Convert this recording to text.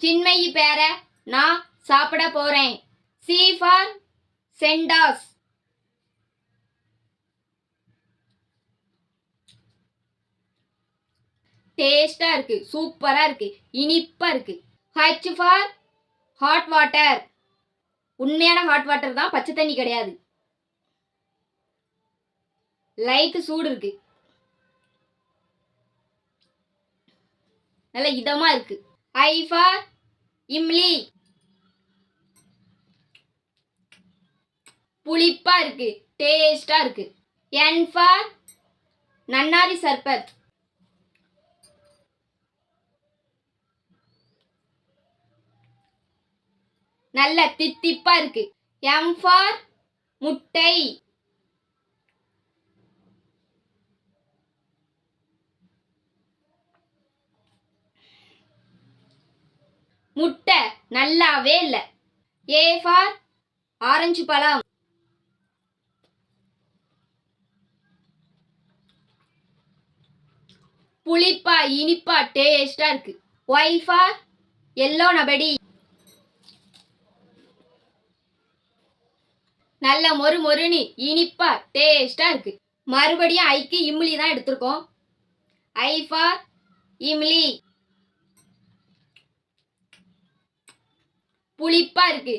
சின்மயி பேர நான் சாப்பிட போறேன். சி ஃபார் சென்டாஸ். டேஸ்டா இருக்கு, சூப்பரா இருக்கு, இனிப்பா இருக்கு. H for hot water. உண்மையான ஹாட் வாட்டர் தான், பச்சை தண்ணி கிடையாது. லைட் சூடு இருக்கு, நல்ல இதமா இருக்கு. I for imli. புளிப்பா இருக்கு, டேஸ்டா இருக்கு. N for nannari sharbat. நல்ல தித்திப்பா இருக்கு. எம் ஃபார் முட்டை. முட்டை நல்லாவே இல்லை. ஏ ஃபார் ஆரஞ்சு பழம். புளிப்பா இனிப்பா டேஸ்டா இருக்கு. ஒய் ஃபார் எல்லோ நபடி. நல்ல மொறு மொறுனி இனிப்பா டேஸ்டா இருக்கு. மறுபடியும் ஐக்கு இம்லி தான் எடுத்திருக்கோம். I for imli. புளிப்பா இருக்கு,